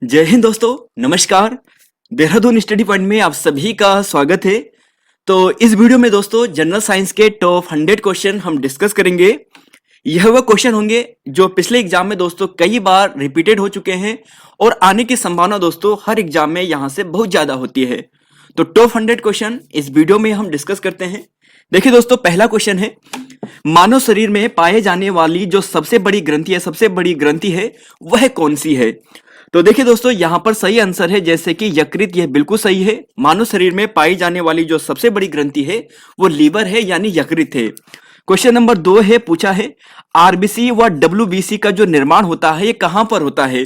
जय हिंद दोस्तों। नमस्कार। देहरादून स्टडी पॉइंट में आप सभी का स्वागत है। तो इस वीडियो में दोस्तों जनरल साइंस के टॉप 100 क्वेश्चन हम डिस्कस करेंगे। यह वह क्वेश्चन होंगे जो पिछले एग्जाम में दोस्तों कई बार रिपीटेड हो चुके हैं और आने की संभावना दोस्तों हर एग्जाम में यहां से बहुत ज्यादा होती है। तो टॉप 100 क्वेश्चन इस वीडियो में हम डिस्कस करते हैं। देखिए दोस्तों, पहला क्वेश्चन है, मानव शरीर में पाए जाने वाली जो सबसे बड़ी ग्रंथि है वह कौन सी है? तो देखिए दोस्तों, यहां पर सही आंसर है जैसे कि यकृत। यह बिल्कुल सही है। मानव शरीर में पाई जाने वाली जो सबसे बड़ी ग्रंथि है वो लीवर है यानी यकृत है। क्वेश्चन नंबर 2 है, पूछा है आरबीसी व डब्ल्यूबीसी का जो निर्माण होता है ये कहां पर होता है?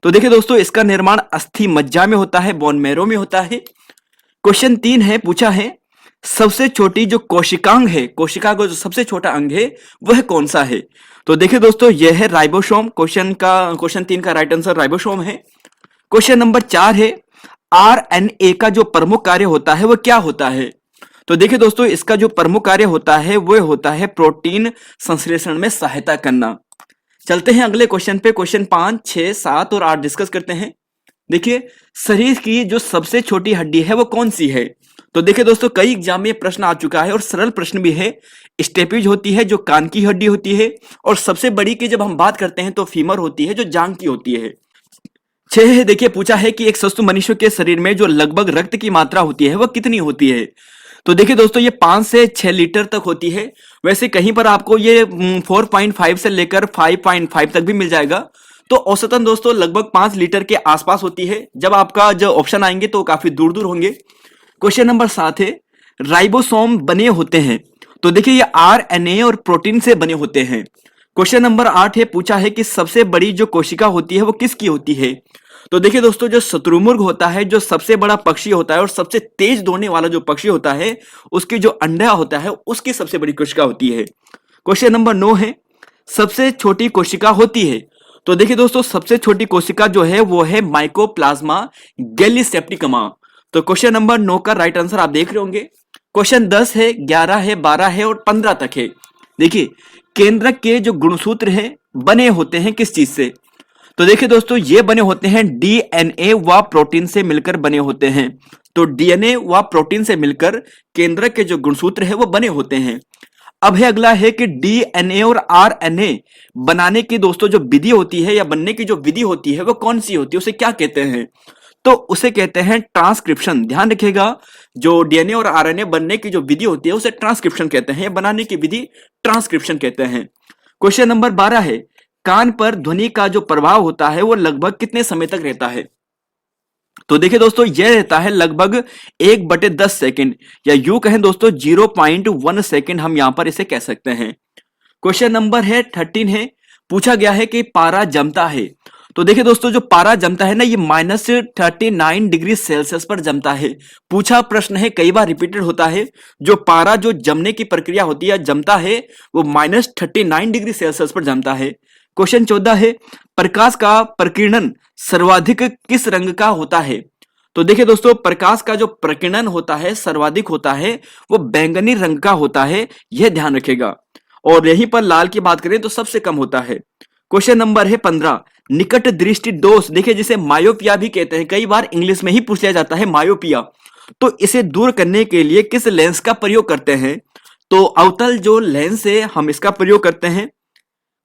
तो देखिए दोस्तों, इसका निर्माण अस्थि मज्जा में होता है, बोन मैरो में होता है। क्वेश्चन 3 है, पूछा है सबसे छोटी जो कोशिकांग है, कोशिका का जो सबसे छोटा अंग है वह कौन सा है? तो देखिए दोस्तों, यह है राइबोसोम। क्वेश्चन 3 का राइट आंसर राइबोसोम है। क्वेश्चन नंबर 4 है, आरएनए का जो प्रमुख कार्य होता है वह क्या होता है? तो देखिए दोस्तों, इसका जो प्रमुख कार्य होता है वह होता है प्रोटीन संश्लेषण में सहायता करना। चलते हैं अगले क्वेश्चन पे। क्वेश्चन 5, 6, 7 और 8 डिस्कस करते हैं। देखिए, शरीर की जो सबसे छोटी हड्डी है वो कौन सी है? तो देखिए दोस्तों, कई एग्जाम में प्रश्न आ चुका है और सरल प्रश्न भी है। स्टेपिज होती है जो कान की हड्डी होती है, और सबसे बड़ी की जब हम बात करते हैं तो फीमर होती है जो जांग की होती है। 6 है, देखिए पूछा है कि एक स्वस्थ मनुष्य के शरीर में जो लगभग रक्त की मात्रा होती है वह कितनी होती है? तो देखिए दोस्तों, ये 5 से 6 लीटर तक होती है। वैसे कहीं पर आपको ये 4.5 से लेकर 5.5 तक भी मिल जाएगा। तो औसतन दोस्तों लगभग 5 लीटर के आसपास होती है। जब आपका जो ऑप्शन आएंगे तो काफी दूर दूर होंगे। क्वेश्चन नंबर 7 है, राइबोसोम बने होते हैं। तो देखिए, ये आरएनए और प्रोटीन से बने होते हैं। क्वेश्चन नंबर 8 है, पूछा है कि सबसे बड़ी जो कोशिका होती है वो किसकी होती है? तो देखिए दोस्तों, जो शुतुरमुर्ग होता है, जो सबसे बड़ा पक्षी होता है और सबसे तेज दौड़ने वाला जो पक्षी होता है, उसकी जो अंडा होता है उसकी सबसे बड़ी कोशिका होती है। क्वेश्चन नंबर 9 है, सबसे छोटी कोशिका होती है। तो देखिए दोस्तों, सबसे छोटी कोशिका जो है वो है माइकोप्लाज्मा गैलीसेप्टिकमा। तो क्वेश्चन नंबर 9 का राइट आंसर आप देख रहे होंगे। क्वेश्चन 10 है, 11 है, 12 है और 15 तक है। देखिए, केंद्रक के जो गुणसूत्र हैं बने होते हैं किस चीज से? तो देखिए दोस्तों, ये बने होते हैं डीएनए व प्रोटीन से मिलकर बने होते हैं। तो डीएनए व प्रोटीन से मिलकर केंद्रक के जो गुणसूत्र है वो बने होते हैं। अब है अगला है कि डीएनए और आरएनए बनाने की दोस्तों जो विधि होती है या बनने की जो विधि होती है वो कौन सी होती है, उसे क्या कहते हैं? तो उसे कहते हैं ट्रांसक्रिप्शन। ध्यान रखिएगा, जो डीएनए और आरएनए बनने की जो विधि होती है उसे ट्रांसक्रिप्शन कहते हैं, या बनाने की विधि ट्रांसक्रिप्शन कहते हैं। क्वेश्चन नंबर 12 है, कान पर ध्वनि का जो प्रभाव होता है वो लगभग कितने समय तक रहता है? तो देखिए दोस्तों, यह रहता है लगभग 1/10 सेकंड, या यूं कहें दोस्तों 0.1 सेकंड हम यहां पर इसे कह सकते हैं। क्वेश्चन नंबर है 13 है, पूछा गया है कि पारा जमता है। तो देखिए दोस्तों, जो पारा जमता है ना, ये -39 डिग्री सेल्सियस पर जमता है। पूछा प्रश्न है, कई बार रिपीटेड होता है, जो पारा जो जमने की प्रक्रिया होती है जमता है वो -39 डिग्री सेल्सियस पर जमता है। क्वेश्चन 14 है, प्रकाश का प्रकीर्णन सर्वाधिक किस रंग का होता है? तो देखिए दोस्तों, प्रकाश का जो प्रकीर्णन होता है सर्वाधिक होता है वो बैंगनी रंग का होता है, यह ध्यान रखेगा। और यहीं पर लाल की बात करें तो सबसे कम होता है। क्वेश्चन नंबर है 15, निकट दृष्टि दोष, देखिए जिसे मायोपिया भी कहते हैं, कई बार इंग्लिश में ही पूछ लिया जाता है मायोपिया। तो इसे दूर करने के लिए किस लेंस का प्रयोग करते हैं? तो अवतल जो लेंस है हम इसका प्रयोग करते हैं।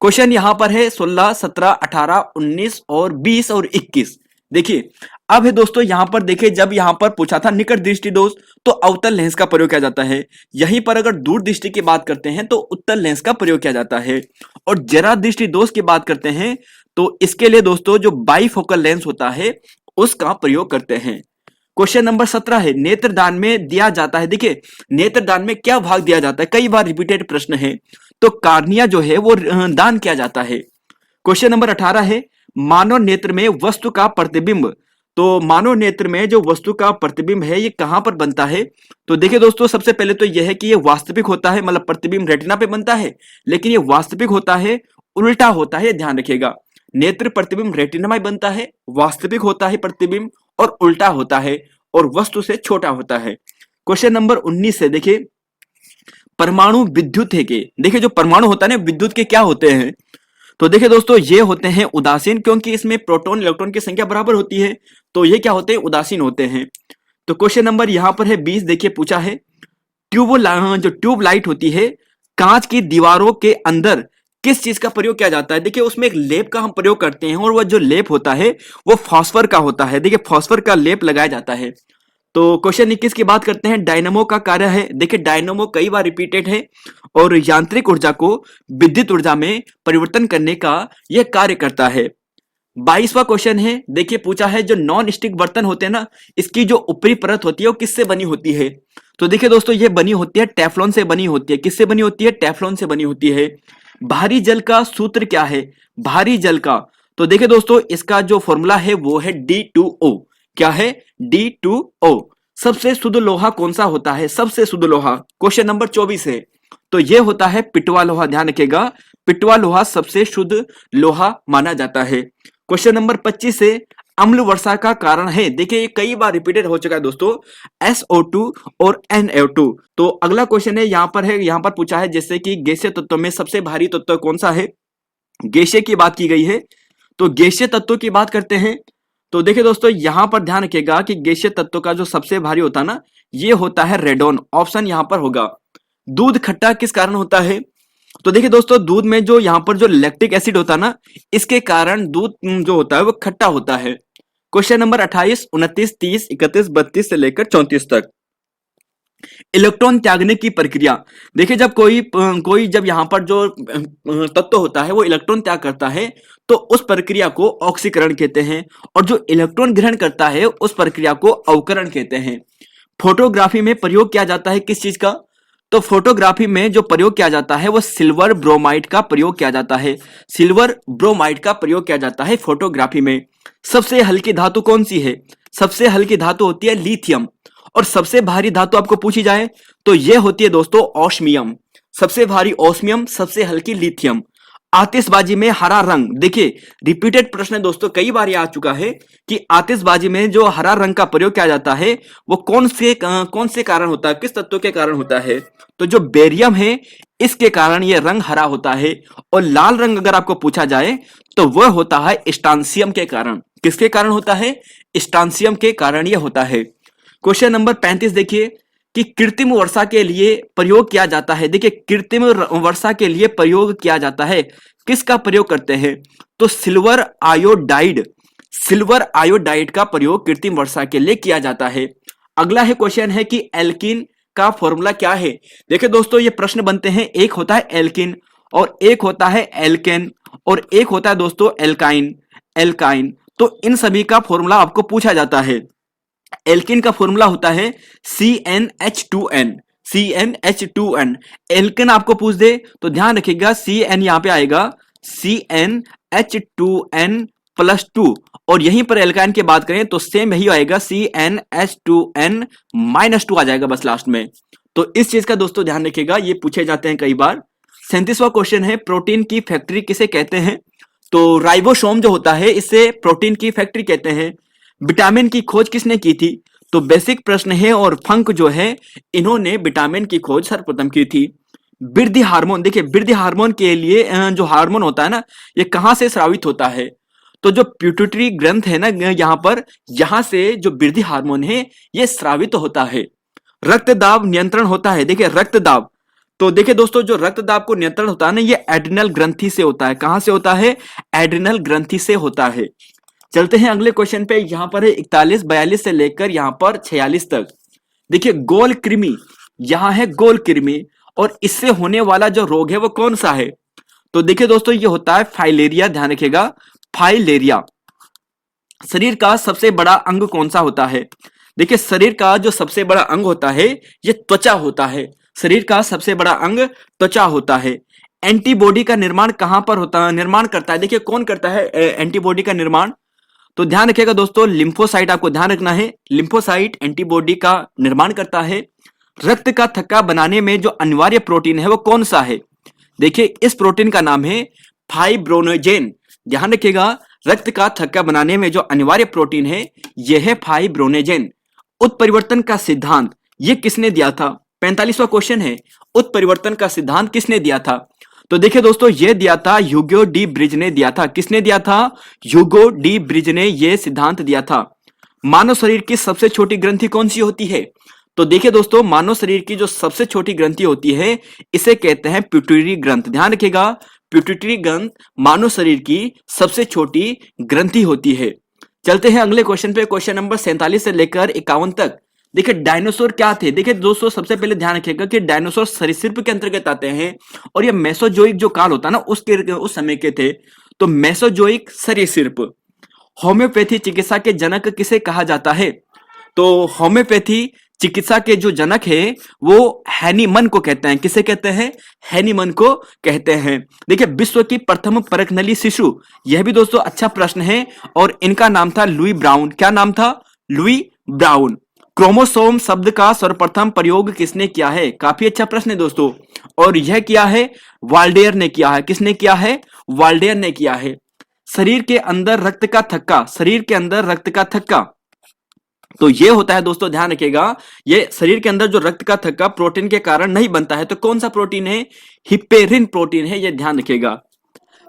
क्वेश्चन यहां पर है 16, 17, 18, 19 और 20 और 21। देखिए, अब है दोस्तों यहां पर देखिए, जब यहां पर पूछा था निकट दृष्टि दोष तो अवतल लेंस का प्रयोग किया जाता है। यहीं पर अगर दूर दृष्टि की बात करते हैं तो उत्तल लेंस का प्रयोग किया जाता है। और जरा दृष्टि दोष की बात करते हैं तो इसके लिए दोस्तों जो बाइफोकल लेंस होता है उसका प्रयोग करते हैं। क्वेश्चन नंबर 17 है, नेत्रदान में दिया जाता है। देखिए, नेत्रदान में क्या भाग दिया जाता है, कई बार रिपीटेड प्रश्न है। तो कार्निया जो है वो दान किया जाता है। क्वेश्चन नंबर 18 है, मानव नेत्र में वस्तु का प्रतिबिंब। तो मानव नेत्र में जो वस्तु का प्रतिबिंब है ये कहां पर बनता है? तो देखिए दोस्तों, सबसे पहले तो यह है कि ये वास्तविक होता है, मतलब प्रतिबिंब रेटिना पे बनता है, लेकिन ये वास्तविक होता है, उल्टा होता है, ध्यान रखिएगा। नेत्र प्रतिबिंब रेटिना में बनता है, वास्तविक होता है प्रतिबिंब, और उल्टा होता है और वस्तु से छोटा होता है। क्वेश्चन नंबर 19 है, देखिए परमाणु विद्युत है के, देखिए जो परमाणु होता है ना विद्युत के क्या होते हैं? तो देखिए दोस्तों, ये होते हैं उदासीन, क्योंकि इसमें प्रोटॉन इलेक्ट्रॉन की संख्या बराबर होती है, तो ये क्या होते हैं, उदासीन होते हैं। तो क्वेश्चन नंबर यहाँ पर है 20, देखिए पूछा है जो ट्यूब लाइट होती है कांच की दीवारों के अंदर किस चीज का प्रयोग किया जाता है। देखिए उसमें एक लेप का हम प्रयोग करते हैं, और वह जो लेप होता है वो फास्फोर का होता है। देखिए फास्फोर का लेप लगाया जाता है। तो क्वेश्चन 21 की बात करते हैं, डायनामो का कार्य है। देखिए डायनामो कई बार रिपीटेड है, और यांत्रिक ऊर्जा को विद्युत ऊर्जा में परिवर्तन करने का यह कार्य करता है। 22वां क्वेश्चन है, देखिए पूछा है जो नॉन स्टिक बर्तन होते हैं ना, इसकी जो ऊपरी परत होती है वो किससे बनी होती है। तो देखिए दोस्तों, ये बनी होती है टेफ्लॉन से बनी होती है। किससे बनी होती है, टेफ्लॉन से बनी होती है। भारी जल का सूत्र क्या है, भारी जल का, तो देखिए दोस्तों इसका जो फॉर्मूला है वो है D2O। क्या है, D2O। सबसे शुद्ध लोहा कौन सा होता है, सबसे शुद्ध लोहा, क्वेश्चन नंबर 24 है, तो ये होता है पिटवा लोहा। ध्यान रखिएगा, पिटवा लोहा सबसे शुद्ध लोहा माना जाता है। क्वेश्चन नंबर 25 है, अम्ल वर्षा का कारण है। देखिए ये कई बार रिपीटेड हो चुका है दोस्तों, SO2 और NO2। तो अगला क्वेश्चन है यहाँ पर पूछा है जैसे कि गैसीय तत्व में सबसे भारी तत्व कौन सा है। गैसीय की बात की गई है, तो गैसीय तत्व की बात करते हैं। तो देखिए दोस्तों, यहां पर ध्यान रखिएगा कि गैसीय तत्व का जो सबसे भारी होता है ना, ये होता है रेडोन। ऑप्शन यहां पर होगा। दूध खट्टा किस कारण होता है। तो देखिए दोस्तों, दूध में जो यहाँ पर जो लैक्टिक एसिड होता है ना, इसके कारण दूध जो होता है वो खट्टा होता है। क्वेश्चन नंबर 28, 29, 30, 31, 32 से लेकर 34 तक, इलेक्ट्रॉन त्यागने की प्रक्रिया। देखिए जब कोई जब यहाँ पर जो तत्व होता है वो इलेक्ट्रॉन त्याग करता है, तो उस प्रक्रिया को ऑक्सीकरण कहते हैं, और जो इलेक्ट्रॉन ग्रहण करता है उस प्रक्रिया को अवकरण कहते हैं। फोटोग्राफी में प्रयोग किया जाता है किस चीज का, तो फोटोग्राफी में जो प्रयोग किया जाता है वो सिल्वर ब्रोमाइड का प्रयोग किया जाता है। सिल्वर ब्रोमाइड का प्रयोग किया जाता है फोटोग्राफी में। सबसे हल्की धातु कौन सी है, सबसे हल्की धातु होती है लिथियम। और सबसे भारी धातु आपको पूछी जाए तो यह होती है दोस्तों ऑस्मियम। सबसे भारी ऑस्मियम, सबसे हल्की लिथियम। आतिशबाजी में हरा रंग, देखिए रिपीटेड प्रश्न है दोस्तों, कई बार यह आ चुका है कि आतिशबाजी में जो हरा रंग का प्रयोग किया जाता है वो कौन से कारण होता है, किस तत्व के कारण होता है। तो जो बेरियम है इसके कारण यह रंग हरा होता है। और लाल रंग अगर आपको पूछा जाए तो वह होता है स्टांसियम के कारण। किसके कारण होता है, स्टांसियम के कारण यह होता है। क्वेश्चन नंबर 35 देखिए कि कृत्रिम वर्षा के लिए प्रयोग किया जाता है। देखिए कृत्रिम वर्षा के लिए प्रयोग किया जाता है, किसका प्रयोग करते हैं, तो सिल्वर आयोडाइड का प्रयोग कृत्रिम वर्षा के लिए किया जाता है। अगला है क्वेश्चन है कि एल्किन का फॉर्मूला क्या है। देखिए दोस्तों ये प्रश्न बनते हैं, एक होता है एल्किन और एक होता है एल्केन और एक होता है दोस्तों एल्काइन। तो इन सभी का फॉर्मूला आपको पूछा जाता है। एल्किन का फॉर्मूला होता है CnH2n। एल्किन आपको पूछ दे तो ध्यान रखिएगा CN यहां पे आएगा CnH2n+2, और यहीं पर एल्काइन की बात करें तो सेम यही आएगा CnH2n-2 आ जाएगा बस लास्ट में। तो इस चीज का दोस्तों ध्यान रखिएगा, ये पूछे जाते हैं कई बार। 37वां क्वेश्चन है, प्रोटीन की फैक्ट्री किसे कहते हैं। तो राइबोसोम जो होता है इसे प्रोटीन की फैक्ट्री कहते हैं। विटामिन की खोज किसने की थी, तो बेसिक प्रश्न है, और फंक जो है इन्होंने विटामिन की खोज सर्वप्रथम की थी। वृद्धि हार्मोन, देखिए वृद्धि हार्मोन के लिए जो हार्मोन होता है ना, ये कहां से स्रावित होता है, तो जो प्यूटिटरी ग्रंथ है ना यहां से जो वृद्धि हार्मोन है ये स्रावित होता है। रक्तदाब नियंत्रण होता है, देखिए रक्तदाब, तो देखिए दोस्तों जो रक्तदाब को नियंत्रण होता है ना ये एड्रिनल ग्रंथि से होता है। कहां से होता है, एड्रिनल ग्रंथि से होता है। चलते हैं अगले क्वेश्चन पे, यहां पर है 41, 42 से लेकर यहां पर 46 तक। देखिए गोल कृमि, यहां है गोल कृमि, और इससे होने वाला जो रोग है वो कौन सा है, तो देखिए दोस्तों ये होता है फाइलेरिया। ध्यान रखिएगा फाइलेरिया। शरीर का सबसे बड़ा अंग कौन सा होता है, देखिए शरीर का जो सबसे बड़ा अंग होता है ये त्वचा होता है। शरीर का सबसे बड़ा अंग त्वचा होता है। एंटीबॉडी का निर्माण कहां पर निर्माण करता है, देखिए कौन करता है एंटीबॉडी का निर्माण, तो ध्यान रखिएगा दोस्तों लिम्फोसाइट, आपको ध्यान रखना है लिम्फोसाइट एंटीबॉडी का निर्माण करता है। रक्त का थक्का बनाने में जो अनिवार्य प्रोटीन है वो कौन सा है, देखिए इस प्रोटीन का नाम है फाइब्रोनेजेन। ध्यान रखिएगा रक्त का थक्का बनाने में जो अनिवार्य प्रोटीन है यह है फाइब्रोनेजेन। उत्परिवर्तन का सिद्धांत ये किसने दिया था, 45वां क्वेश्चन है, उत्परिवर्तन का सिद्धांत किसने दिया था, तो देखिए दोस्तों, ये दिया था ह्यूगो डी ब्रिज ने दिया था। किसने दिया था? ह्यूगो डी ब्रिज ने ये सिद्धांत दिया था। मानव शरीर की सबसे छोटी ग्रंथि कौन सी होती है? तो देखिए दोस्तों, मानव शरीर की जो सबसे छोटी ग्रंथि होती है इसे कहते हैं पिट्यूटरी ग्रंथ। ध्यान रखिएगा, पिट्यूटरी ग्रंथ मानव शरीर की सबसे छोटी ग्रंथि होती है। चलते हैं अगले क्वेश्चन पे, क्वेश्चन नंबर 47 से लेकर 51 तक। देखिए डायनासोर क्या थे? देखिए दोस्तों, सबसे पहले ध्यान रखिएगा कि डायनासोर सरीसृप के अंतर्गत आते हैं और ये मेसोजोइक जो काल होता है ना उस समय के थे। तो मेसोजोइक सरीसृप। होम्योपैथी चिकित्सा के जनक किसे कहा जाता है? तो होम्योपैथी चिकित्सा के जो जनक है वो हैनीमन को कहते हैं। किसे कहते हैं? हैनीमन को कहते हैं। देखिए, विश्व की प्रथम परखनली शिशु, यह भी दोस्तों अच्छा प्रश्न है, और इनका नाम था लुई ब्राउन। क्या नाम था? Louise Brown. क्रोमोसोम शब्द का सर्वप्रथम प्रयोग किसने किया है? काफी अच्छा प्रश्न है दोस्तों, और यह किया है वाल्डेयर ने किया है। किसने किया है? वाल्डेयर ने किया है। शरीर के अंदर रक्त का थक्का, शरीर के अंदर रक्त का थक्का, तो ये होता है दोस्तों, ध्यान रखिएगा, ये शरीर के अंदर जो रक्त का थक्का प्रोटीन के कारण नहीं बनता है। तो कौन सा प्रोटीन है? हिपेरिन प्रोटीन है, ये ध्यान रखिएगा।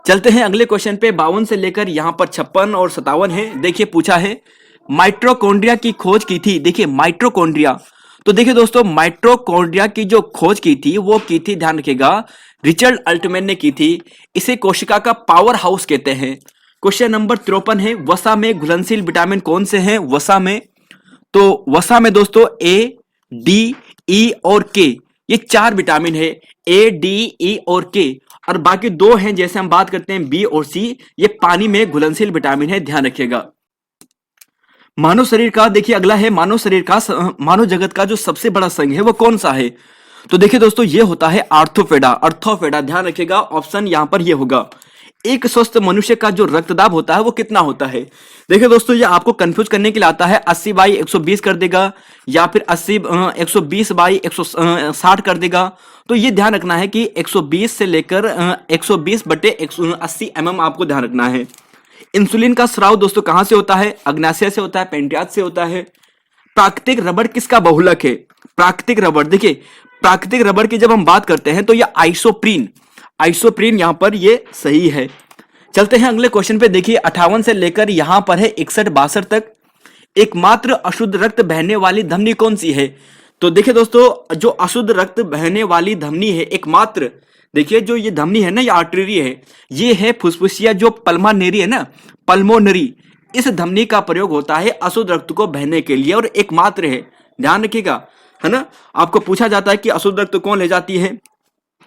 चलते हैं अगले क्वेश्चन पे, 52 से लेकर यहां पर 56 और 57 है। देखिए पूछा है माइटोकॉन्ड्रिया की खोज की थी। देखिए माइटोकॉन्ड्रिया, तो देखिए दोस्तों, माइटोकॉन्ड्रिया की जो खोज की थी वो की थी, ध्यान रखिएगा, रिचर्ड अल्टमैन ने की थी। इसे कोशिका का पावर हाउस कहते हैं। क्वेश्चन नंबर 53 है, वसा में घुलनशील विटामिन कौन से हैं? वसा में, तो वसा में दोस्तों ए, डी, ई और के, ये 4 विटामिन है। ए, डी, ई और के, और बाकी 2 हैं जैसे हम बात करते हैं बी और सी, ये पानी में घुलनशील विटामिन है, ध्यान रखिएगा। मानव शरीर का, देखिए अगला है मानव शरीर का, मानव जगत का जो सबसे बड़ा संघ है वो कौन सा है? तो देखिए दोस्तों, ये होता है आर्थोपेडा। आर्थोपेडा, ध्यान रखिएगा, ऑप्शन यहां पर ये होगा। एक स्वस्थ मनुष्य का जो रक्तदाब होता है वो कितना होता है? देखिए दोस्तों, ये आपको कंफ्यूज करने के लिए आता है। 80/120 कर देगा, या फिर 120/160 कर देगा। तो ये ध्यान रखना है कि 120 से लेकर 120/180 mm आपको ध्यान रखना है। इंसुलिन का स्राव दोस्तों कहां से होता है? अग्नाशय से होता है, पेनक्रियाज से होता है। प्राकृतिक रबड़ किसका बहुलक है? प्राकृतिक रबड़, देखिए प्राकृतिक रबड़ की जब हम बात करते हैं तो ये आइसोप्रीन, आइसोप्रीन यहां पर ये सही है। चलते हैं अगले क्वेश्चन पे, देखिए 58 से लेकर यहां पर है 61-62 तक। एकमात्र अशुद्ध रक्त बहने वाली धमनी कौन सी है? तो देखिए दोस्तों, जो अशुद्ध रक्त बहने वाली धमनी है एकमात्र, देखिए जो ये धमनी है ना, ये आर्टरी है, ये है फुसफुसिया जो पल्मोनरी है ना, पल्मोनरी, इस धमनी का प्रयोग होता है अशुद्ध रक्त को बहने के लिए, और एकमात्र है, ध्यान रखिएगा, है ना। आपको पूछा जाता है कि अशुद्ध रक्त कौन ले जाती है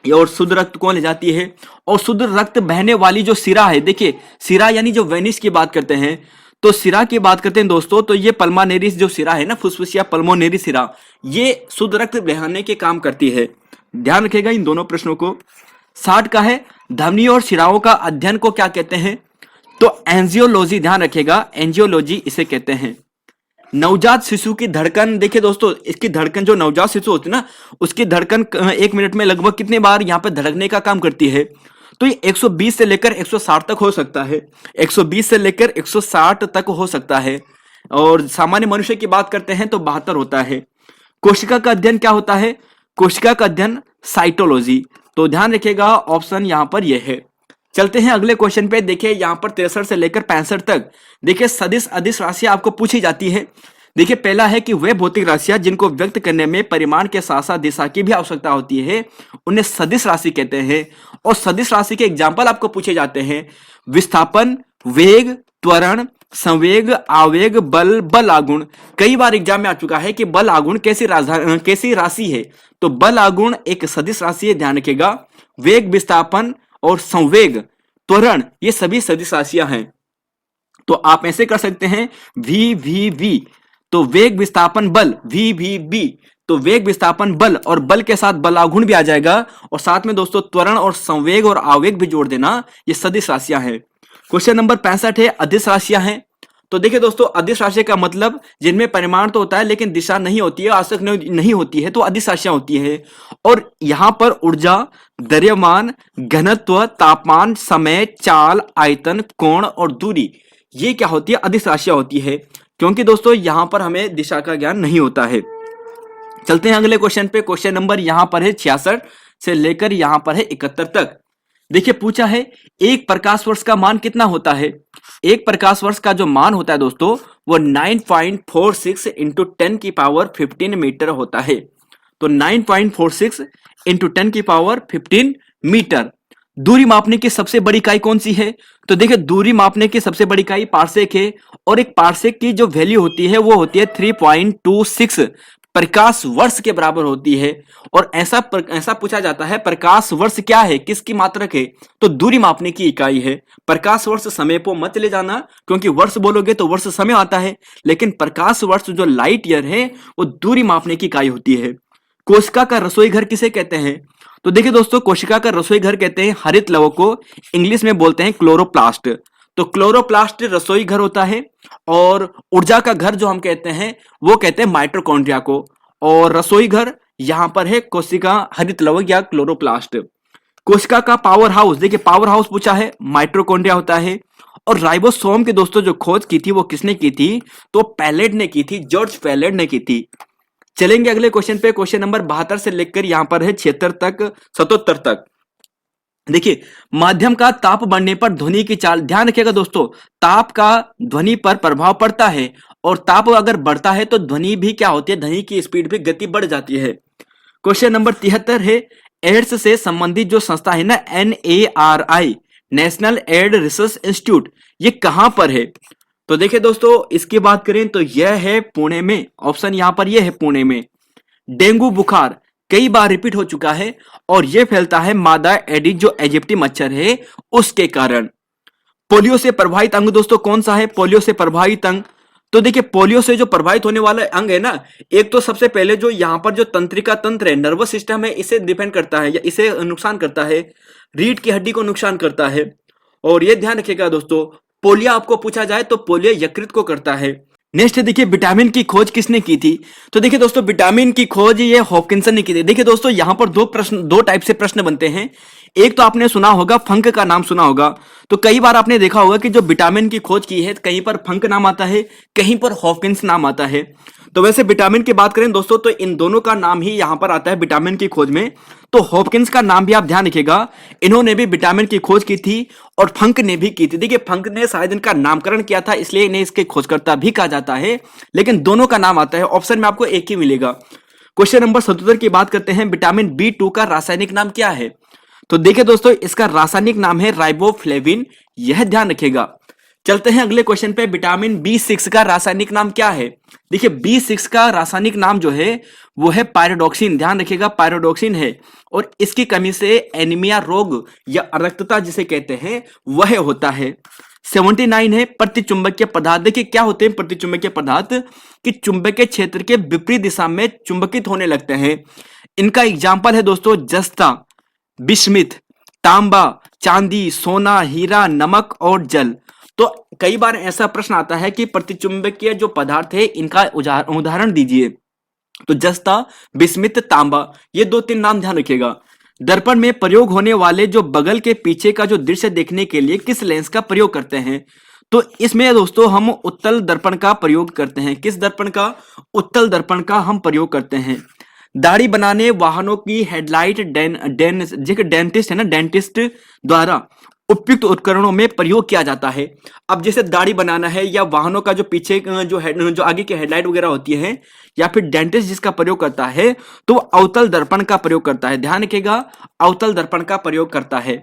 और शुद्ध रक्त कौन ले जाती है। और शुद्ध रक्त बहने वाली जो सिरा है, देखिए सिरा यानी जो वेनिस की बात करते हैं, तो सिरा की बात करते हैं दोस्तों, तो ये पल्मोनरी जो सिरा है ना, फुसफुसिया पल्मोनरी सिरा, ये शुद्ध रक्त बहाने के काम करती है। ध्यान रखिएगा इन दोनों प्रश्नों को। 60 का है, धमनी और शिराओं का अध्ययन को क्या कहते हैं? तो एंजियोलॉजी, ध्यान रखिएगा, एंजियोलॉजी इसे कहते हैं। नवजात शिशु की धड़कन, देखिए दोस्तों, इसकी धड़कन, जो नवजात शिशु होती है ना, उसकी धड़कन 1 मिनट में लगभग कितने बार यहाँ पे धड़कने का काम करती है? तो ये 120 से लेकर 160 तक हो सकता है, 120 से लेकर 160 तक हो सकता है। और सामान्य मनुष्य की बात करते हैं तो 72 होता है। कोशिका का अध्ययन क्या होता है? कोशिका का अध्ययन साइटोलॉजी। तो ध्यान रखिएगा, ऑप्शन यहां पर यह है। चलते हैं अगले क्वेश्चन पे, देखिए यहां पर 63 से लेकर 65 तक। देखिए सदिश अदिश राशियां आपको पूछी जाती है। देखिए पहला है कि वे भौतिक राशियां जिनको व्यक्त करने में परिमाण के साथ साथ दिशा की भी आवश्यकता होती है, उन्हें सदिश राशि कहते हैं। और सदिश राशि के एग्जाम्पल आपको पूछे जाते हैं, विस्थापन, वेग, त्वरण, संवेग, आवेग, बल, बल आगुण। कई बार एग्जाम में आ चुका है कि बल आगुण कैसी राशि है? तो बल आगुण एक सदिश राशि है, ध्यान रखिएगा। वेग, विस्थापन और संवेग, त्वरण, ये सभी सदिश राशियां हैं। तो आप ऐसे कर सकते हैं वी वी वी, तो वेग विस्थापन बल, वी वी वी, तो वेग विस्थापन बल, और बल के साथ बल आघूर्ण भी आ जाएगा, और साथ में दोस्तों त्वरण और संवेग और आवेग भी जोड़ देना, ये सदिश राशियां हैं। क्वेश्चन नंबर 65 है, अदिश राशियां हैं। तो देखिए दोस्तों, अदिश राशि का मतलब जिनमें परिमाण तो होता है लेकिन दिशा नहीं होती है, आसक नहीं होती है, तो अदिश राशियां होती है। और यहां पर ऊर्जा, द्रव्यमान, घनत्व, तापमान, समय, चाल, आयतन, कोण और दूरी, ये क्या होती है? अदिश राशियां होती है। क्योंकि दोस्तों यहां पर हमें दिशा का ज्ञान नहीं होता है। चलते हैं अगले क्वेश्चन पे। क्वेश्चन नंबर यहां पर है 66 से लेकर यहां पर है 71 तक। देखिए पूछा है एक प्रकाश वर्ष का मान कितना होता है। एक प्रकाश वर्ष का जो मान होता है दोस्तों वो 9.46 इंटू 10 की पावर 15 मीटर होता है। तो 9.46 इंटू 10 की पावर 15 मीटर। दूरी मापने की सबसे बड़ी इकाई कौन सी है? तो देखिए दूरी मापने की सबसे बड़ी इकाई पारसेक है, और एक पारसेक की जो वैल्यू होती है वो होती है 3.26 प्रकाश वर्ष के बराबर होती है। और ऐसा पूछा जाता है प्रकाश वर्ष क्या है, किसकी मात्रक है? तो दूरी मापने की इकाई है। प्रकाश वर्ष समय को मत ले जाना, क्योंकि वर्ष बोलोगे तो वर्ष समय आता है, लेकिन प्रकाश वर्ष जो लाइट ईयर है वो दूरी मापने की इकाई होती है। कोशिका का रसोई घर किसे कहते हैं? तो देखिए दोस्तों कोशिका का रसोई घर कहते हैं हरित लवक को, इंग्लिश में बोलते हैं क्लोरोप्लास्ट। तो क्लोरोप्लास्ट रसोई घर होता है, और ऊर्जा का घर जो हम कहते हैं वो कहते हैं माइटोकॉन्ड्रिया को, और रसोई घर यहां पर है कोशिका हरित लवक या क्लोरोप्लास्ट। कोशिका का पावर हाउस, देखिए पावर हाउस पूछा है, माइटोकॉन्ड्रिया होता है। और राइबोसोम की दोस्तों जो खोज की थी वो किसने की थी? तो पैलेट ने की थी, जॉर्ज पैलेट ने की थी। चलेंगे अगले क्वेश्चन पे, क्वेश्चन नंबर 72 से लेकर यहां पर है 76 तक 77 तक। देखिए माध्यम का ताप बढ़ने पर ध्वनि की चाल, ध्यान रखिएगा दोस्तों, ताप का ध्वनि पर प्रभाव पड़ता है, और ताप अगर बढ़ता है तो ध्वनि भी क्या होती है, ध्वनि की स्पीड भी गति बढ़ जाती है। क्वेश्चन नंबर 73 है एड्स से संबंधित जो संस्था है ना NARI, national AIDS research institute, ये कहां पर है? तो देखिए दोस्तों इसकी बात करें तो यह है पुणे में, ऑप्शन यहां पर यह है पुणे में। डेंगू बुखार कई बार रिपीट हो चुका है, और यह फैलता है मादा एडिस जो इजिप्टी मच्छर है उसके कारण। पोलियो से प्रभावित अंग दोस्तों कौन सा है? पोलियो से प्रभावित अंग, तो देखिए पोलियो से जो प्रभावित होने वाला अंग है ना, एक तो सबसे पहले जो यहां पर जो तंत्रिका तंत्र है, नर्वस सिस्टम है, इसे डिपेंड करता है या इसे नुकसान करता है, रीढ़ की हड्डी को नुकसान करता है। और ये ध्यान रखिएगा दोस्तों, पोलियो आपको पूछा जाए तो पोलियो यकृत को करता है। नेक्स्ट देखिए विटामिन की खोज किसने की थी? तो देखिए दोस्तों विटामिन की खोज ये हॉपकिंसन ने की थी। देखिए दोस्तों यहां पर दो टाइप से प्रश्न बनते हैं। एक तो आपने सुना होगा, फंक का नाम सुना होगा, तो कई बार आपने देखा होगा कि जो विटामिन की खोज की है कहीं पर फंक नाम आता है, कहीं पर हॉपकिंस नाम आता है। तो वैसे विटामिन की बात करें दोस्तों तो इन दोनों का नाम ही यहां पर आता है विटामिन की खोज में। तो हॉपकिंस का नाम भी आप ध्यान रखिएगा, इन्होंने भी विटामिन की खोज की थी, और फंक ने भी की थी। देखिए फंक ने शायद इनका नामकरण किया था इसलिए इन्हें इसके खोजकर्ता भी कहा जाता है, लेकिन दोनों का नाम आता है, ऑप्शन में आपको एक ही मिलेगा। क्वेश्चन नंबर 77 की बात करते हैं, विटामिन B2 का रासायनिक नाम क्या है? तो देखिए दोस्तों इसका रासायनिक नाम है राइबोफ्लेविन, यह ध्यान रखिएगा। चलते हैं अगले क्वेश्चन पे, विटामिन B6 का रासायनिक नाम क्या है? देखिए B6 का रासायनिक नाम जो है वो है पायरोडॉक्सिन, ध्यान रखिएगा पायरोडॉक्सिन है, और इसकी कमी से एनीमिया रोग या अरक्तता जिसे कहते हैं वह होता है। 79 है प्रतिचुंबकीय पदार्थ। देखिए क्या होते हैं प्रतिचुंबकीय पदार्थ, कि चुंबकीय क्षेत्र के विपरीत दिशा में चुंबकित होने लगते हैं। इनका एग्जाम्पल है दोस्तों जस्ता, बिस्मिथ, तांबा, चांदी, सोना, हीरा, नमक और जल। तो कई बार ऐसा प्रश्न आता है कि प्रतिचुंबकीय जो पदार्थ है इनका उदाहरण दीजिए, तो जस्ता, बिस्मिथ, तांबा, ये 2-3 नाम ध्यान रखिएगा। दर्पण में प्रयोग होने वाले जो बगल के पीछे का जो दृश्य देखने के लिए किस लेंस का प्रयोग करते हैं? तो इसमें दोस्तों हम उत्तल दर्पण का प्रयोग करते हैं। किस दर्पण का? उत्तल दर्पण का हम प्रयोग करते हैं। दाढ़ी बनाने वाहनों की हेडलाइट डेंटिस्ट है ना, डेंटिस्ट द्वारा उपयुक्त उपकरणों में प्रयोग किया जाता है। अब जैसे दाढ़ी बनाना है या वाहनों का जो पीछे जो आगे की हेडलाइट वगैरह होती है, या फिर डेंटिस्ट जिसका प्रयोग करता है तो अवतल दर्पण का प्रयोग करता है। ध्यान रखिएगा अवतल दर्पण का प्रयोग करता है।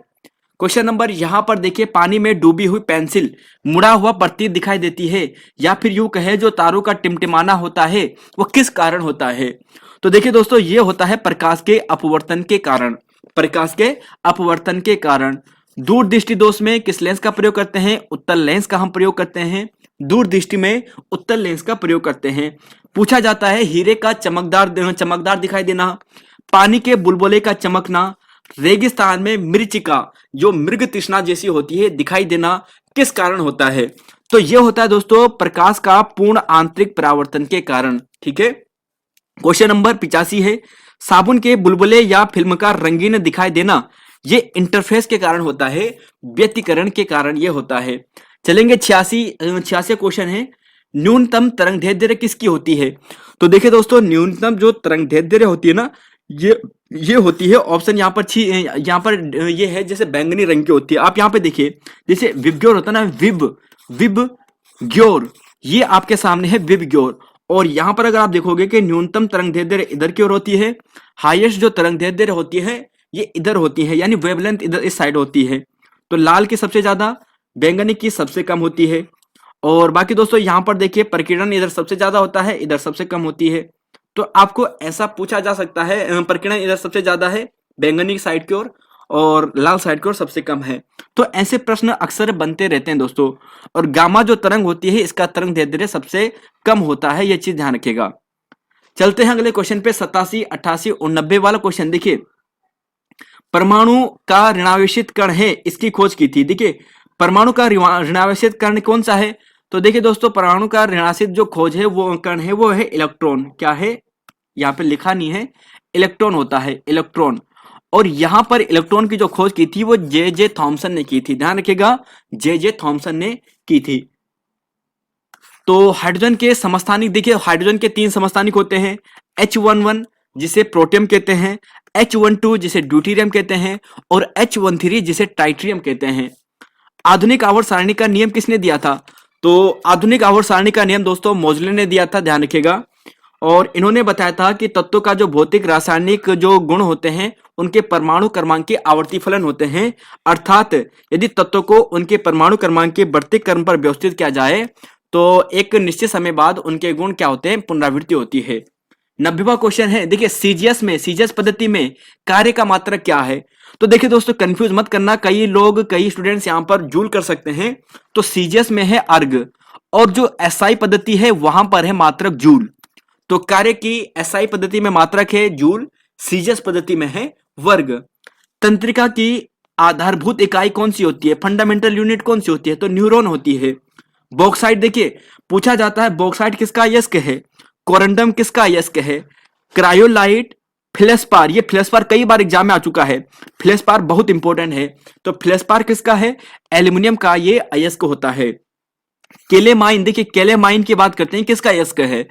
क्वेश्चन नंबर यहां पर देखिए, पानी में डूबी हुई पेंसिल मुड़ा हुआ प्रतीत दिखाई देती है, या फिर यूं कहे जो तारों का टिमटिमाना होता है वो किस कारण होता है? तो देखिए दोस्तों ये होता है प्रकाश के अपवर्तन के कारण। प्रकाश के अपवर्तन के कारण। दूरदृष्टि दोष में किस लेंस का प्रयोग करते हैं? उत्तल लेंस का हम प्रयोग करते हैं। दूरदृष्टि में उत्तल लेंस का प्रयोग करते हैं। पूछा जाता है हीरे का चमकदार दिखाई देना, पानी के बुलबुले का चमकना, रेगिस्तान में मृचिका जो मृग तृष्णा जैसी होती है दिखाई देना किस कारण होता है? तो यह होता है दोस्तों प्रकाश का पूर्ण आंतरिक परावर्तन के कारण। ठीक है। क्वेश्चन नंबर 85 है, साबुन के बुलबुले या फिल्म का रंगीन दिखाई देना ये इंटरफेस के कारण होता है, व्यतिकरण के कारण ये होता है। चलेंगे 86 क्वेश्चन है, न्यूनतम तरंग दैर्ध्य किसकी होती है? तो देखिए दोस्तों न्यूनतम जो तरंग दैर्ध्य होती है ना, ये ये होती है ऑप्शन यहाँ पर यहाँ पर ये है जैसे बैंगनी रंग की होती है। आप यहाँ पे देखिए जैसे विबग्योर होता है ना, विबग्योर, ये आपके सामने है विबग्योर। और यहाँ पर अगर आप देखोगे कि न्यूनतम तरंग दैर्ध्य इधर की ओर होती है, हाईएस्ट जो तरंग दैर्ध्य होती है ये इधर होती है, यानी वेवलेंथ इधर इस साइड होती है। तो लाल की सबसे ज्यादा, बैंगनी की सबसे कम होती है। और बाकी दोस्तों यहाँ पर देखिए प्रकीर्णन इधर सबसे ज्यादा होता है, इधर सबसे कम होती है। तो आपको ऐसा पूछा जा सकता है प्रकीर्णन इधर सबसे ज्यादा है बैंगनी साइड की ओर, और लाल साइड की ओर सबसे कम है। तो ऐसे प्रश्न अक्सर बनते रहते हैं दोस्तों। और गामा जो तरंग होती है इसका तरंग दैर्ध्य सबसे कम होता है, यह चीज ध्यान रखिएगा। चलते हैं अगले क्वेश्चन पे, 87, 88 और 90 वाला क्वेश्चन देखिए। परमाणु का ऋणावेशित कण है, इसकी खोज की थी। देखिए परमाणु का ऋणावेशित कण कौन सा है? तो देखिए दोस्तों परमाणु का ऋणावेशित जो खोज है वो कण है, वो है इलेक्ट्रॉन। क्या है? यहाँ पे लिखा नहीं है, इलेक्ट्रॉन होता है, इलेक्ट्रॉन। और यहां पर इलेक्ट्रॉन की जो खोज की थी वो जे थॉमसन ने की थी, ध्यान रखिएगा, जे थॉमसन ने की थी। तो हाइड्रोजन के समस्थानिक देखिए, हाइड्रोजन के 3 समस्थानिक होते हैं, H11 जिसे प्रोटियम कहते हैं, H12 जिसे ड्यूटेरियम कहते हैं, और H13 जिसे ट्राइटियम कहते हैं। आधुनिक आवर्त सारणी का नियम किसने दिया था? तो आधुनिक आवर्त सारणी का नियम दोस्तों मोजले ने दिया था, ध्यान रखिएगा। और इन्होंने बताया था कि तत्वों का जो भौतिक रासायनिक जो गुण होते हैं उनके परमाणु क्रमांक के आवर्ती फलन होते हैं। अर्थात यदि तत्वों को उनके परमाणु क्रमांक के बढ़ते क्रम पर व्यवस्थित किया जाए तो एक निश्चित समय बाद उनके गुण क्या होते हैं? पुनरावृत्ति होती है। 90वां क्वेश्चन है, देखिए सीजीएस पद्धति में कार्य का मात्रक क्या है? तो देखिए दोस्तों कंफ्यूज मत करना, कई स्टूडेंट्स यहां पर जूल कर सकते हैं। तो सीजीएस में है अर्ग, और जो एसआई पद्धति है वहां पर है मात्रक जूल। तो कार्य की एसआई पद्धति में मात्रक है जूल, सीजीएस पद्धति में है वर्ग। तंत्रिका की आधारभूत इकाई कौन सी होती है? फंडामेंटल यूनिट कौन सी होती है? तो न्यूरॉन होती है। बॉक्साइट देखिए पूछा जाता है, बॉक्साइट किसका अयस्क है? कोरंडम किसका अयस्क है? क्रायोलाइट, फ्लेस्पार, ये फ्लेस्पार कई बार एग्जाम में आ चुका है, फ्लेस्पार बहुत इंपॉर्टेंट है। तो फ्लेस्पार किसका है? एल्यूमिनियम का ये अयस्क होता है। केलेमाइन, देखिए केलेमाइन की बात करते हैं, किसका अयस्क है?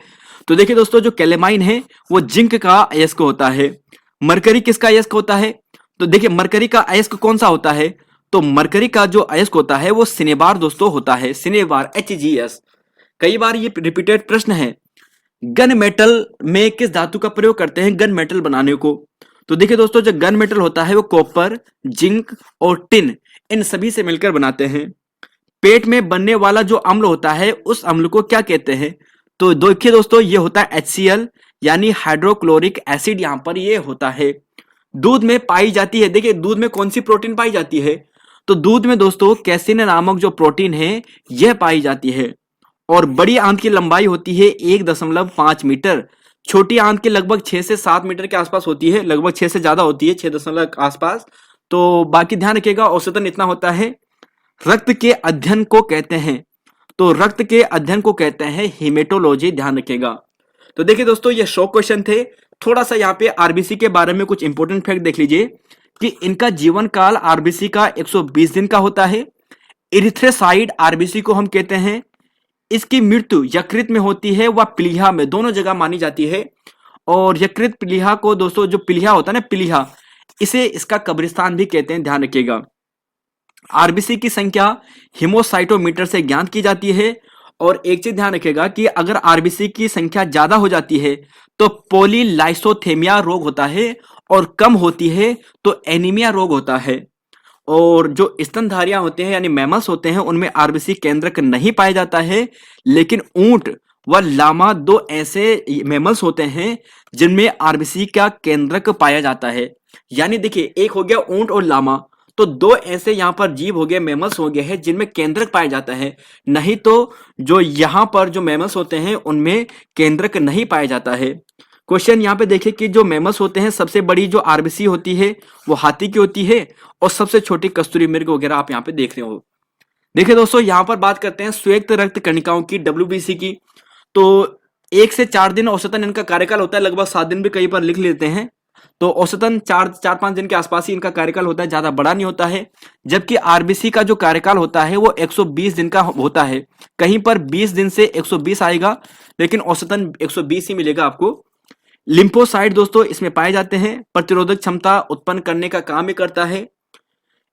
तो देखिए दोस्तों जो केलेमाइन है वो जिंक का अयस्क होता है। मरकरी किसका अयस्क होता है? तो देखिए मरकरी का अयस्क कौन सा होता है? तो मरकरी का जो अयस्क होता है वो सिनेबार दोस्तों होता है, सिनेबार, HGS। कई बार ये रिपीटेड प्रश्न है। गन मेटल में किस धातु का प्रयोग करते हैं गन मेटल बनाने को? तो देखिए दोस्तों जो गन मेटल होता है वो कॉपर, जिंक और टिन, इन सभी से मिलकर बनाते हैं। पेट में बनने वाला जो अम्ल होता है उस अम्ल को क्या कहते हैं? तो देखिए दोस्तों ये होता है HCl, यानी हाइड्रोक्लोरिक एसिड, यहां पर ये होता है। दूध में पाई जाती है, देखिए दूध में कौन सी प्रोटीन पाई जाती है? तो दूध में दोस्तों कैसिन नामक जो प्रोटीन है यह पाई जाती है। और बड़ी आंत की लंबाई होती है 1.5 मीटर, छोटी आंत की लगभग 6 से 7 मीटर के आसपास होती है, लगभग 6 से ज्यादा होती है, 6 दशमलव आसपास। तो बाकी ध्यान रखिएगा औसतन इतना होता है। रक्त के अध्ययन को कहते हैं, तो रक्त के अध्ययन को कहते हैं हेमेटोलॉजी, ध्यान रखिएगा। तो देखिए दोस्तों ये शॉर्ट क्वेश्चन थे। थोड़ा सा यहाँ पे आरबीसी के बारे में कुछ इंपॉर्टेंट फैक्ट देख लीजिए कि इनका जीवन काल आरबीसी का 120 दिन का होता है। इरिथ्रोसाइट आरबीसी को हम कहते हैं। इसकी मृत्यु यकृत में होती है व प्लीहा में, दोनों जगह मानी जाती है। और यकृत प्लीहा को दोस्तों, जो प्लीहा होता है ना, प्लीहा, इसे इसका कब्रिस्तान भी कहते हैं, ध्यान रखिएगा। आरबीसी की संख्या हिमोसाइटोमीटर से ज्ञात की जाती है। और एक चीज ध्यान रखिएगा कि अगर आरबीसी की संख्या ज्यादा हो जाती है तो पॉलीलाइसोथेमिया रोग होता है, और कम होती है तो एनीमिया रोग होता है। और जो स्तनधारियां होते हैं यानी मैमल्स होते हैं उनमें आरबीसी केंद्रक नहीं पाया जाता है, लेकिन ऊंट व लामा दो ऐसे मैमल्स होते हैं जिनमें आरबीसी का केंद्रक पाया जाता है। यानी देखिए एक हो गया ऊंट और लामा, तो दो ऐसे यहाँ पर जीव हो गए, मैमल्स हो गए हैं जिनमें केंद्रक पाया जाता है। नहीं तो जो यहाँ पर जो मैमल्स होते हैं उनमें केंद्रक नहीं पाया जाता है। क्वेश्चन यहाँ पे देखिए कि जो मैमल्स होते हैं सबसे बड़ी जो आरबीसी होती है वो हाथी की होती है, और सबसे छोटी कस्तूरी मृग वगैरह आप यहाँ पे देख रहे हो। देखिए दोस्तों यहाँ पर बात करते हैं श्वेत रक्त कणिकाओं की, WBC की। तो 1 से 4 दिन औसतन इनका कार्यकाल होता है, लगभग 7 दिन भी कई बार लिख लेते हैं। तो औसतन 4-5 दिन के आसपास ही इनका कार्यकाल होता है, ज्यादा बड़ा नहीं होता है। जबकि आरबीसी का जो कार्यकाल होता है वो 120 दिन का होता है। कहीं पर 20 दिन से 120 आएगा, लेकिन औसतन 120 ही मिलेगा आपको। लिम्फोसाइट दोस्तों इसमें पाए जाते हैं, प्रतिरोधक क्षमता उत्पन्न करने का काम भी करता है।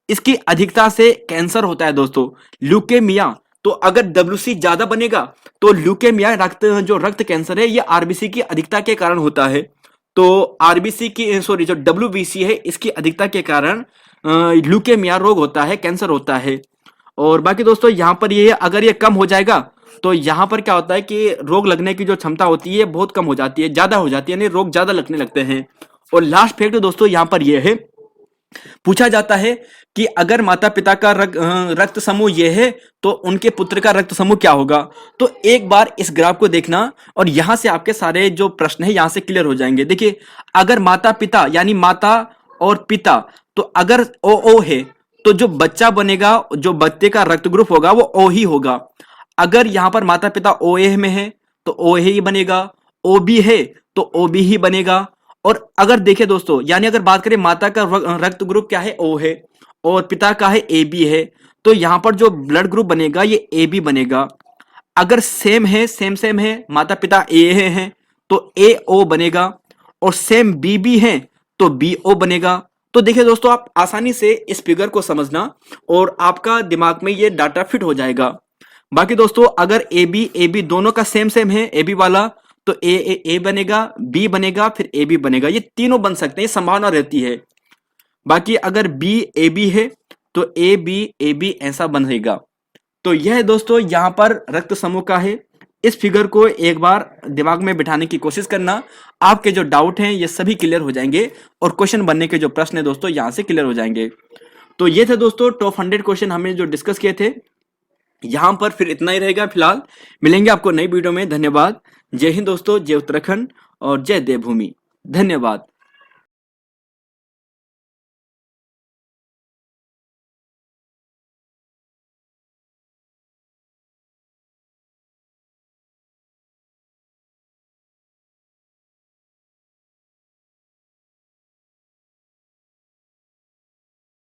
इसकी अधिकता से कैंसर होता है दोस्तों। ल्यूकेमिया, तो अगर WC ज्यादा बनेगा तो ल्यूकेमिया जो रक्त कैंसर है ये आरबीसी की अधिकता के कारण होता है। तो आरबीसी की सॉरी जो WBC है इसकी अधिकता के कारण ल्यूकेमिया रोग होता है, कैंसर होता है। और बाकी दोस्तों यहाँ पर ये अगर ये कम हो जाएगा तो यहाँ पर क्या होता है कि रोग लगने की जो क्षमता होती है बहुत कम हो जाती है, ज्यादा हो जाती है, यानी रोग ज्यादा लगने लगते हैं। और लास्ट फैक्ट दोस्तों यहाँ पर यह है, पूछा जाता है कि अगर माता पिता का रक्त समूह ये है तो उनके पुत्र का रक्त समूह क्या होगा। तो एक बार इस ग्राफ को देखना और यहां से आपके सारे जो प्रश्न है यहां से क्लियर हो जाएंगे। देखिए अगर माता पिता यानी माता और पिता, तो अगर ओ है तो जो बच्चा बनेगा, जो बच्चे का रक्त ग्रुप होगा वो ओ ही होगा। अगर यहां पर माता पिता ओ ए में है तो ओ ही बनेगा, ओ बी है तो ओ बी ही बनेगा। और अगर देखें दोस्तों, यानी अगर बात करें माता का रक्त ग्रुप क्या है, ओ है, और पिता का है ए बी है, तो यहां पर जो ब्लड ग्रुप बनेगा ये ए बी बनेगा। अगर सेम है, सेम है, माता पिता ए हैं तो ए ओ बनेगा, और सेम बी बी है तो बी ओ बनेगा। तो देखिए दोस्तों आप आसानी से इस फिगर को समझना और आपका दिमाग में ये डाटा फिट हो जाएगा। बाकी दोस्तों अगर ए बी दोनों का सेम है, ए बी वाला, तो ए बनेगा, बी बनेगा, फिर ए बी बनेगा, ये तीनों बन सकते हैं, संभावना रहती है। बाकी अगर बी ए बी है तो ए बी ऐसा बनेगा। तो यह दोस्तों यहां पर रक्त समूह का है। इस फिगर को एक बार दिमाग में बिठाने की कोशिश करना, आपके जो डाउट हैं ये सभी क्लियर हो जाएंगे और क्वेश्चन बनने के जो प्रश्न है दोस्तों यहां से क्लियर हो जाएंगे। तो ये थे दोस्तों टॉप 100 क्वेश्चन हमने जो डिस्कस किए थे। यहां पर फिर इतना ही रहेगा फिलहाल, मिलेंगे आपको नई वीडियो में। धन्यवाद। जय हिंद दोस्तों, जय उत्तराखंड और जय देवभूमि। धन्यवाद।